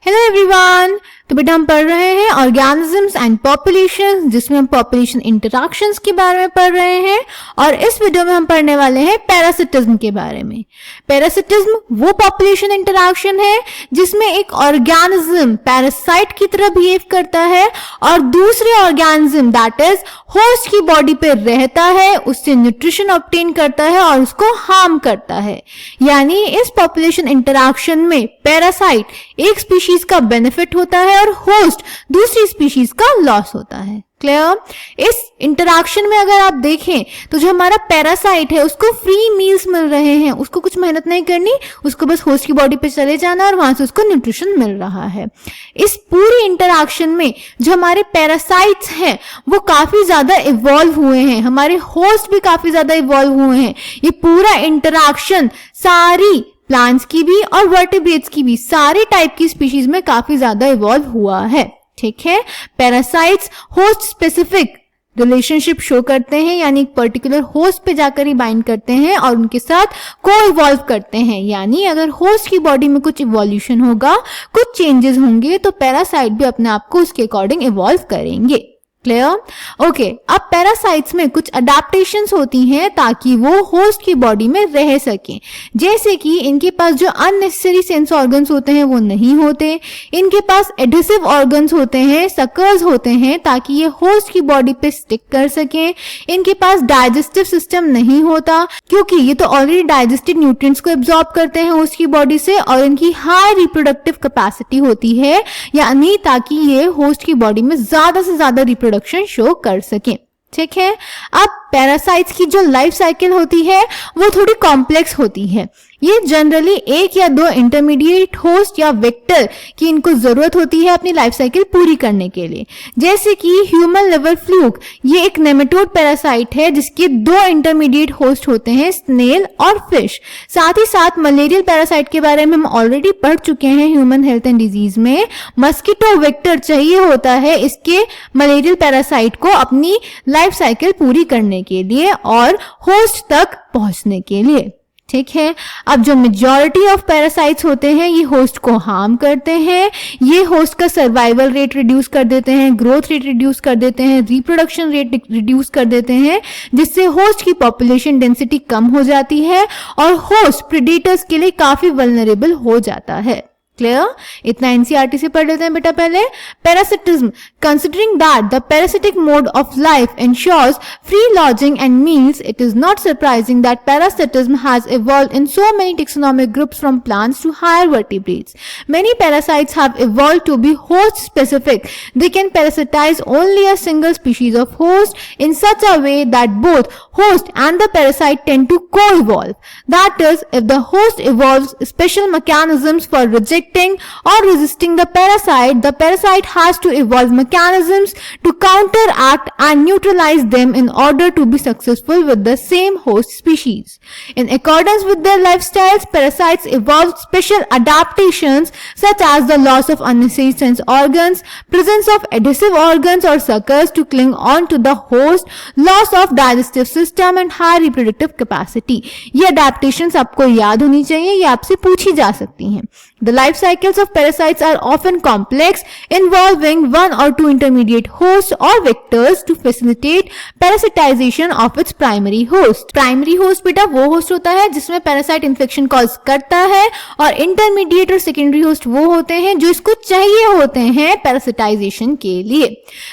Hello everyone. तो बेटा हम पढ़ रहे हैं ऑर्गेनिजम्स एंड पॉपुलेशन, जिसमें हम पॉपुलेशन इंटरैक्शंस के बारे में पढ़ रहे हैं और इस वीडियो में हम पढ़ने वाले हैं पैरासिटिज्म के बारे में। पैरासिटिज्म वो पॉपुलेशन इंटरैक्शन है जिसमें एक ऑर्गेनिज्म पैरासाइट की तरह बिहेव करता है और दूसरे ऑर्गेनिज्म दैट इज होस्ट की बॉडी पे रहता है, उससे न्यूट्रिशन ऑब्टेन करता है और उसको हार्म करता है। यानी इस पॉपुलेशन इंटरैक्शन में पैरासाइट एक स्पीशीज का बेनिफिट होता है और होस्ट दूसरी स्पीशीज का लॉस होता है। क्लियर? इस इंटरैक्शन में अगर आप देखें तो जो हमारा पैरासाइट है उसको फ्री मील्स मिल रहे हैं, उसको कुछ मेहनत नहीं करनी, उसको बस होस्ट की बॉडी पे चले जाना और वहां से उसको न्यूट्रिशन मिल रहा है। इस पूरी इंटरैक्शन में जो हमारे पैरासाइट्स हैं वो काफी ज्यादा इवॉल्व हुए हैं, हमारे होस्ट भी काफी ज्यादा इवॉल्व हुए हैं। ये पूरा इंटरैक्शन सारी प्लांट्स की भी और वर्टिब्रेट्स की भी सारे टाइप की स्पीशीज में काफी ज्यादा इवॉल्व हुआ है। ठीक है, parasites host specific relationship show करते हैं, यानी एक पर्टिकुलर होस्ट पे जाकर ही बाइंड करते हैं और उनके साथ को इवॉल्व करते हैं। यानी अगर होस्ट की बॉडी में कुछ इवोल्यूशन होगा, कुछ चेंजेस होंगे तो पैरासाइट भी अपने आप को उसके अकॉर्डिंग इवॉल्व करेंगे। क्लियर? ओके, अब पैरासाइट्स में कुछ अडेप्टेशंस होती हैं ताकि वो होस्ट की बॉडी में रह सकें। जैसे कि इनके पास जो अननेसेसरी सेंस ऑर्गन्स होते हैं वो नहीं होते, इनके पास एडहेसिव ऑर्गन्स होते हैं, सकर्स होते हैं ताकि ये होस्ट की बॉडी पे स्टिक कर सकें। इनके पास डाइजेस्टिव सिस्टम नहीं होता क्योंकि ये तो ऑलरेडी डाइजेस्टेड न्यूट्रिएंट्स को एब्जॉर्ब करते हैं होस्ट की बॉडी से, और इनकी हाई रिप्रोडक्टिव कैपेसिटी होती है, यानी ताकि ये होस्ट की बॉडी में ज्यादा से ज्यादा प्रोडक्शन शो कर सके। ठीक है, अब पैरासाइट्स की जो लाइफ साइकिल होती है वो थोड़ी कॉम्प्लेक्स होती है। ये जनरली एक या दो इंटरमीडिएट होस्ट या वेक्टर की इनको जरूरत होती है अपनी लाइफ साइकिल पूरी करने के लिए। जैसे कि ह्यूमन लिवर फ्लूक, ये एक नेमेटोड पैरासाइट है जिसके दो इंटरमीडिएट होस्ट होते हैं, स्नेल और फिश। साथ ही साथ मलेरियल पैरासाइट के बारे में हम ऑलरेडी पढ़ चुके हैं ह्यूमन हेल्थ एंड डिजीज में। मस्कीटो वेक्टर चाहिए होता है इसके मलेरियल पैरासाइट को अपनी लाइफ साइकिल पूरी करने के लिए और होस्ट तक पहुंचने के लिए। ठीक है, अब जो मेजॉरिटी ऑफ पैरासाइट्स होते हैं ये होस्ट को हार्म करते हैं। ये होस्ट का सर्वाइवल रेट रिड्यूस कर देते हैं, ग्रोथ रेट रिड्यूस कर देते हैं, रिप्रोडक्शन रेट रिड्यूस कर देते हैं, जिससे होस्ट की पॉपुलेशन डेंसिटी कम हो जाती है और होस्ट प्रेडेटर्स के लिए काफी वल्नरेबल हो जाता है। क्लियर? इतना एनसीईआरटी से पढ़ लेते हैं बेटा पहले। Parasitism, considering that the parasitic mode of life ensures free lodging and meals, it is not surprising that parasitism has evolved in so many taxonomic groups from plants to higher vertebrates. Many parasites have evolved to be host specific. They can parasitize only a single species of host in such a way that both host and the parasite tend to co-evolve. That is, if the host evolves special mechanisms for rejecting or resisting the parasite has to evolve mechanisms to counteract and neutralize them in order to be successful with the same host species. In accordance with their lifestyles, parasites evolve special adaptations such as the loss of unnecessary sense organs, presence of adhesive organs or suckers to cling on to the host, loss of digestive system and high reproductive capacity. ये adaptations आपको याद होनी चाहिए, ये आपसे पूछी जा सकती हैं। The life cycles of parasites are often complex, involving one or two intermediate hosts or vectors to facilitate parasitization of its primary host. Primary host बेटा वो host होता है जिसमें parasite infection cause करता है, और intermediate और secondary host वो होते हैं जो इसको चाहिए होते हैं parasitization के लिए।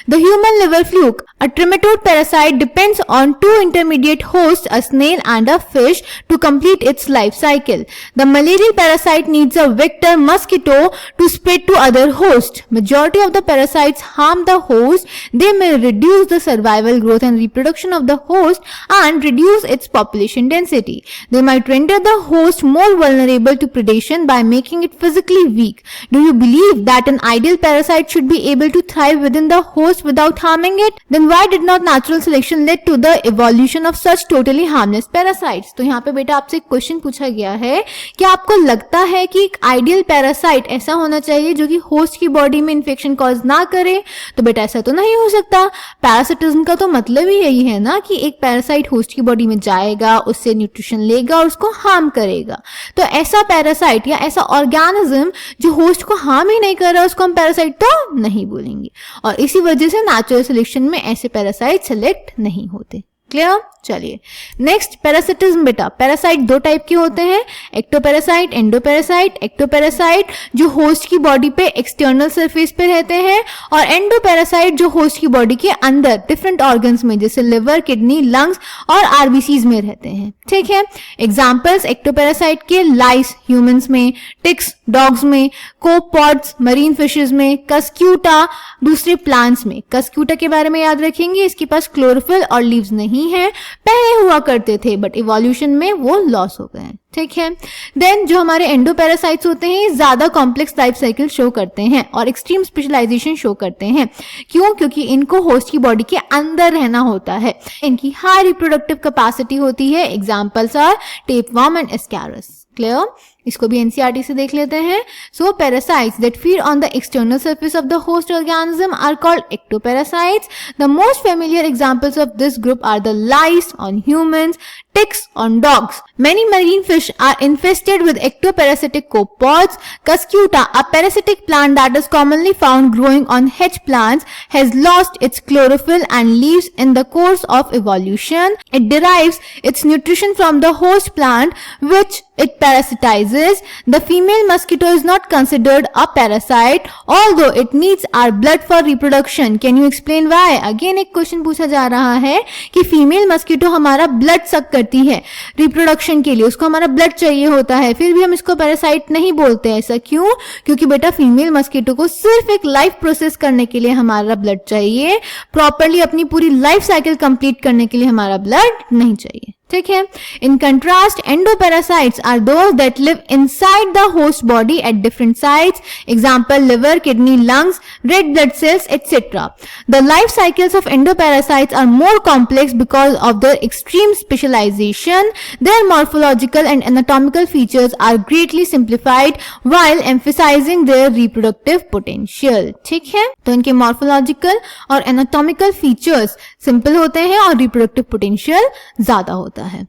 The human liver fluke, a trematode parasite, depends on two intermediate hosts, a snail and a fish, to complete its life cycle. The malarial parasite needs a vector mosquito to spread to other hosts. Majority of the parasites harm the host. They may reduce the survival, growth and reproduction of the host and reduce its population density. They might render the host more vulnerable to predation by making it physically weak. Do you believe that an ideal parasite should be able to thrive within the host without harming it? Then why did not natural selection lead to the evolution of such totally harmless parasites? तो यहाँ पे बेटा आपसे एक question पूछा गया है कि आपको लगता है कि एक आइडियल पैरासाइट ऐसा होना चाहिए जो कि होस्ट की बॉडी में इन्फेक्शन कॉज ना करे, तो बेटा ऐसा तो नहीं हो सकता। पैरासिटिज्म का तो मतलब ही यही है ना कि एक पैरासाइट होस्ट की बॉडी में जाएगा, उससे न्यूट्रिशन लेगा और उसको हार्म करेगा। तो ऐसा पैरासाइट या ऐसा ऑर्गेनिज्म जो होस्ट को हार्म ही नहीं कर रहा, उसको हम पैरासाइट तो नहीं बोलेंगे, और इसी वजह से नेचुरल सिलेक्शन में ऐसे पैरासाइट सेलेक्ट नहीं होते। क्लियर? चलिए नेक्स्ट, पैरासिटिज्म। बेटा पैरासाइट दो टाइप के होते हैं, एक्टोपैरासाइट, एंडोपैरासाइट। एक्टोपैरासाइट जो होस्ट की बॉडी पे एक्सटर्नल सरफेस पे रहते हैं, और एंडोपैरासाइट जो होस्ट की बॉडी के अंदर डिफरेंट ऑर्गन्स में जैसे लिवर, किडनी, लंग्स और आरबीसीज में रहते हैं। ठीक है, एग्जाम्पल्स एक्टोपैरासाइट के लाइस ह्यूमंस में, टिक्स डॉग्स में, कोपॉड्स मरीन फिशेस में, कस्क्यूटा दूसरे प्लांट्स में। कस्क्यूटा के बारे में याद रखेंगे, इसके पास क्लोरोफिल और लीव्स नहीं है, पहले हुआ करते थे बट इवोल्यूशन में वो लॉस हो गए हैं। ठीक है, देन जो हमारे एंडोपैरासाइट्स होते हैं ज्यादा कॉम्प्लेक्स लाइफ साइकिल शो करते हैं और एक्सट्रीम स्पेशलाइजेशन शो करते हैं। क्यों? क्योंकि इनको होस्ट की बॉडी के अंदर रहना होता है। इनकी हाई रिप्रोडक्टिव कैपेसिटी होती है। Examples are tapeworm and ascaris. Clear? इसको भी एनसीईआरटी से देख लेते हैं। So parasites that feed on the external surface of the host organism are called ectoparasites. The most familiar examples of this group are the lice on humans, ticks on dogs. Many marine fish are infested with ectoparasitic copepods. Cuscuta, a parasitic plant that is commonly found growing on hedge plants, has lost its chlorophyll and leaves in the course of evolution. It derives its nutrition from the host plant, which it parasitizes. The female mosquito is not considered a parasite, although it needs our blood for reproduction. Can you explain why? Again एक question पूछा जा रहा है कि female mosquito हमारा blood सक करती है रिप्रोडक्शन के लिए, उसको हमारा ब्लड चाहिए होता है, फिर भी हम इसको पैरासाइट नहीं बोलते। ऐसा क्यों? क्योंकि बेटा फीमेल मस्कीटो को सिर्फ एक लाइफ प्रोसेस करने के लिए हमारा ब्लड चाहिए, प्रॉपरली अपनी पूरी लाइफ साइकिल कंप्लीट करने के लिए हमारा ब्लड नहीं चाहिए। ठीक है, in contrast endoparasites are those that live inside the host body at different sites. Example liver, kidney, lungs, red blood cells etcetera. The life cycles of endoparasites are more complex because of their extreme specialisation. Their morphological and anatomical features are greatly simplified while emphasising their reproductive potential. ठीक है, तो इनके morphological और anatomical features simple होते हैं और reproductive potential ज्यादा होता है।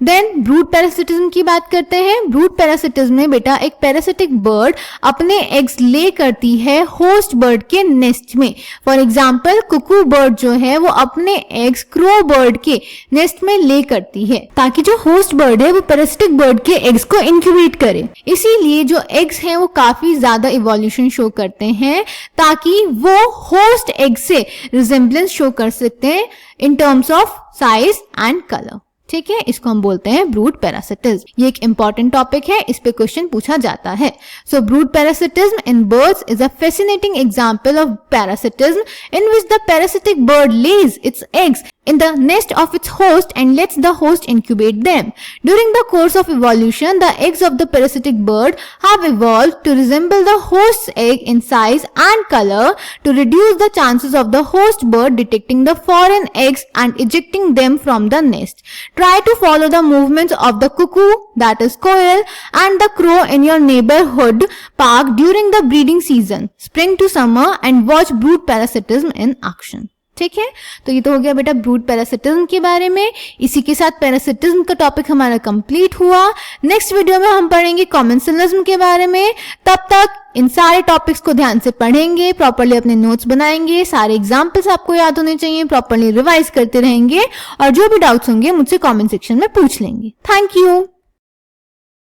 देन ब्रूड पैरासिटिज्म की बात करते हैं। ब्रूड पैरासिटिज्म में बेटा एक पैरासिटिक बर्ड अपने एग्स ले करती है होस्ट बर्ड के नेस्ट में। फॉर एग्जांपल कुकू बर्ड जो है वो अपने एग्स क्रो बर्ड के नेस्ट में ले करती है ताकि जो होस्ट बर्ड है वो पैरासिटिक बर्ड के एग्स को इंक्यूबेट करे। इसीलिए जो एग्स हैं वो काफी ज्यादा इवोल्यूशन शो करते हैं ताकि वो होस्ट एग से रिजेम्बलेंस शो कर सकते हैं in terms of size and colour. ठीक है, इसको हम बोलते हैं ब्रूड पैरासिटिज्म। ये एक इंपॉर्टेंट टॉपिक है, इस पे क्वेश्चन पूछा जाता है। So brood parasitism in birds is a fascinating example of parasitism in which the parasitic bird lays its eggs in the nest of its host and lets the host incubate them. During the course of evolution, the eggs of the parasitic bird have evolved to resemble the host's egg in size and color to reduce the chances of the host bird detecting the foreign eggs and ejecting them from the nest. Try to follow the movements of the cuckoo, that is quail, and the crow in your neighborhood park during the breeding season, spring to summer, and watch brood parasitism in action. ठीक है, तो ये तो हो गया बेटा brood parasitism के बारे में। इसी के साथ पैरासिटिज्म का टॉपिक हमारा कंप्लीट हुआ। नेक्स्ट वीडियो में हम पढ़ेंगे कॉमेंसलिज्म के बारे में। तब तक इन सारे टॉपिक्स को ध्यान से पढ़ेंगे, प्रॉपर्ली अपने नोट्स बनाएंगे, सारे एग्जाम्पल्स आपको याद होने चाहिए, प्रॉपर्ली रिवाइज करते रहेंगे और जो भी डाउट्स होंगे मुझसे कमेंट सेक्शन में पूछ लेंगे। Thank you.